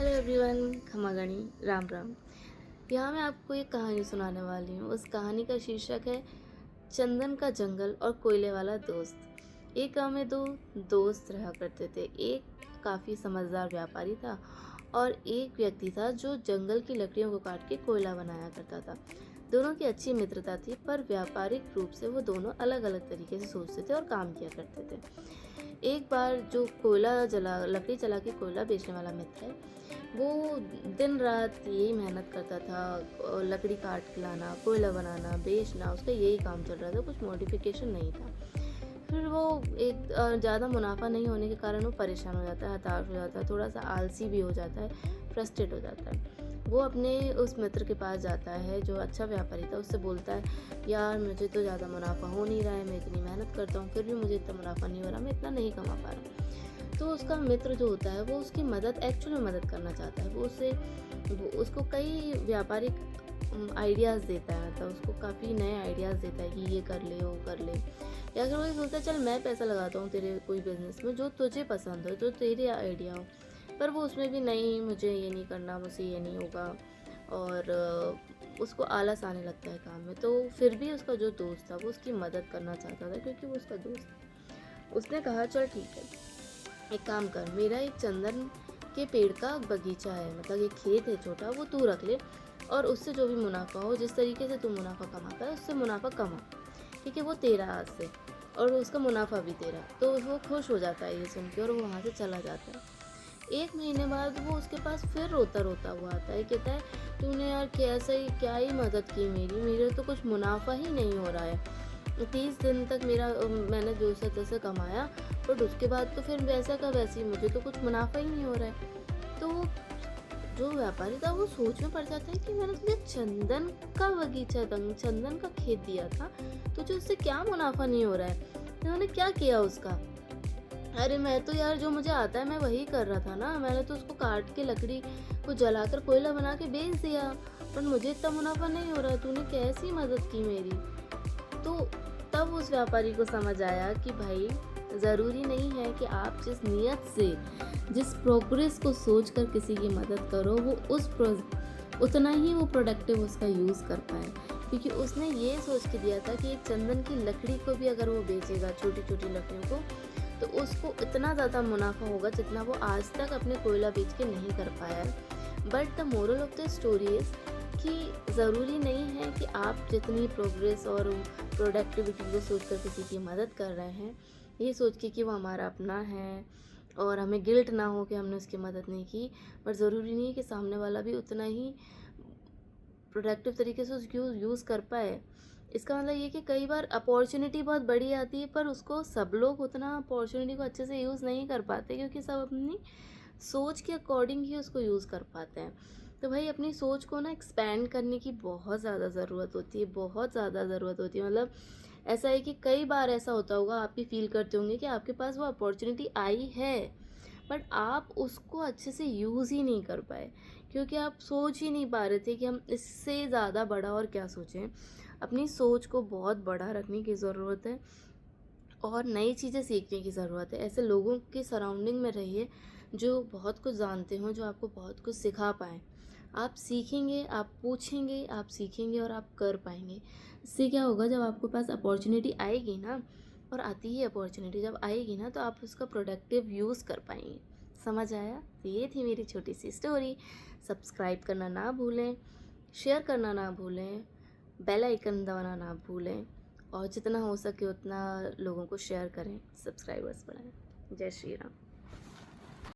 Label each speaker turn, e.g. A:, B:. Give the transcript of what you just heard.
A: Hello everyone, खमागणी राम राम। यहाँ मैं आपको एक कहानी सुनाने वाली हूँ। उस कहानी का शीर्षक है चंदन का जंगल और कोयले वाला दोस्त। एक गांव में दो दोस्त रहा करते थे। एक काफ़ी समझदार व्यापारी था और एक व्यक्ति था जो जंगल की लकड़ियों को काट के कोयला बनाया करता था। दोनों की अच्छी मित्रता थी, पर व्यापारिक रूप से वो दोनों अलग अलग तरीके से सोचते थे और काम किया करते थे। एक बार जो लकड़ी जला के कोयला बेचने वाला मित्र है, वो दिन रात यही मेहनत करता था। लकड़ी काट के लाना, कोयला बनाना, बेचना, उसका यही काम चल रहा था, कुछ मॉडिफिकेशन नहीं था। फिर वो एक ज़्यादा मुनाफा नहीं होने के कारण वो परेशान हो जाता है, हताश हो जाता है, थोड़ा सा आलसी भी हो जाता है, फ्रस्ट्रेट हो जाता है। वो अपने उस मित्र के पास जाता है जो अच्छा व्यापारी था, उससे बोलता है, यार मुझे तो ज़्यादा मुनाफा हो नहीं रहा है, मैं इतनी मेहनत करता हूँ फिर भी मुझे इतना मुनाफा नहीं हो रहा, मैं इतना नहीं कमा पा रहा। तो उसका मित्र जो होता है वो उसकी एक्चुअली मदद करना चाहता है। वो उसको कई व्यापारिक आइडियाज़ देता है, मतलब उसको काफ़ी नए आइडियाज़ देता है कि ये कर ले, वो कर ले। या फिर वो ये सोचता है, चल मैं पैसा लगाता हूँ तेरे कोई बिजनेस में जो तुझे पसंद हो, जो तेरे आइडिया हो। पर वो उसमें भी, नहीं मुझे ये नहीं करना, मुझसे ये नहीं होगा, और उसको आलस आने लगता है काम में। तो फिर भी उसका जो दोस्त था वो उसकी मदद करना चाहता था, क्योंकि वो उसका दोस्त था। उसने कहा, चल ठीक है, एक काम कर, मेरा एक चंदन के पेड़ का बगीचा है, मतलब एक खेत है छोटा, वो तू रख ले और उससे जो भी मुनाफा हो, जिस तरीके से तू मुनाफा कमाता है उससे मुनाफा कमा, ठीक है, वो तेरा आज से, और उसका मुनाफा भी तेरा। तो वो खुश हो जाता है ये सुन के और वो वहाँ से चला जाता है। एक महीने बाद वो उसके पास फिर रोता रोता हुआ आता है, कहता है, तूने यार क्या ही मदद की मेरे तो कुछ मुनाफा ही नहीं हो रहा है। 30 दिन तक मैंने जो से तैसे कमाया, बट उसके बाद तो फिर वैसा का वैसे ही, मुझे तो कुछ मुनाफा ही नहीं हो रहा है। तो जो व्यापारी था वो सोच में पड़ जाता है कि मैंने तुझे चंदन का बगीचा, चंदन का खेत दिया था, तुझे उससे क्या मुनाफा नहीं हो रहा है, इन्होंने क्या किया उसका। अरे मैं तो यार जो मुझे आता है मैं वही कर रहा था ना, मैंने तो उसको काट के लकड़ी को जलाकर कोयला बना के बेच दिया, पर मुझे इतना मुनाफा नहीं हो रहा, तूने कैसी मदद की मेरी। तो तब उस व्यापारी को समझ आया कि भाई, ज़रूरी नहीं है कि आप जिस नीयत से, जिस प्रोग्रेस को सोचकर किसी की मदद करो, वो उतना ही वो प्रोडक्टिव उसका यूज़ कर पाए। क्योंकि उसने ये सोच के दिया था कि एक चंदन की लकड़ी को भी अगर वो बेचेगा, छोटी छोटी लकड़ियों को, तो उसको इतना ज़्यादा मुनाफा होगा जितना वो आज तक अपने कोयला बेच के नहीं कर पाया। But the moral of the story is कि ज़रूरी नहीं है कि आप जितनी प्रोग्रेस और प्रोडक्टिविटी को सोचकर किसी की मदद कर रहे हैं, ये सोच के कि वो हमारा अपना है और हमें गिल्ट ना हो कि हमने उसकी मदद नहीं की। बट ज़रूरी नहीं है कि सामने वाला भी उतना ही प्रोडक्टिव तरीके से उसको यूज़ कर पाए। इसका मतलब ये कि कई बार अपॉर्चुनिटी बहुत बड़ी आती है, पर उसको सब लोग उतना अपॉर्चुनिटी को अच्छे से यूज़ नहीं कर पाते, क्योंकि सब अपनी सोच के अकॉर्डिंग ही उसको यूज़ कर पाते हैं। तो भाई अपनी सोच को ना एक्सपैंड करने की बहुत ज़्यादा ज़रूरत होती है, बहुत ज़्यादा ज़रूरत होती है। मतलब ऐसा है कि कई बार ऐसा होता होगा, आप भी फील करते होंगे कि आपके पास वो अपॉर्चुनिटी आई है, बट आप उसको अच्छे से यूज़ ही नहीं कर पाए, क्योंकि आप सोच ही नहीं पा रहे थे कि हम इससे ज़्यादा बड़ा और क्या सोचें। अपनी सोच को बहुत बड़ा रखने की ज़रूरत है और नई चीज़ें सीखने की ज़रूरत है। ऐसे लोगों के सराउंडिंग में रहिए जो बहुत कुछ जानते हों, जो आपको बहुत कुछ सिखा पाएँ। आप सीखेंगे, आप पूछेंगे, आप सीखेंगे और आप कर पाएंगे। इससे क्या होगा, जब आपके पास अपॉर्चुनिटी आएगी ना, और आती ही अपॉर्चुनिटी जब आएगी ना, तो आप उसका प्रोडक्टिव यूज़ कर पाएंगे। समझ आया? तो ये थी मेरी छोटी सी स्टोरी। सब्सक्राइब करना ना भूलें, शेयर करना ना भूलें, बेल आइकन दबाना ना भूलें, और जितना हो सके उतना लोगों को शेयर करें, सब्सक्राइबर्स बढ़ाएं। जय श्री राम।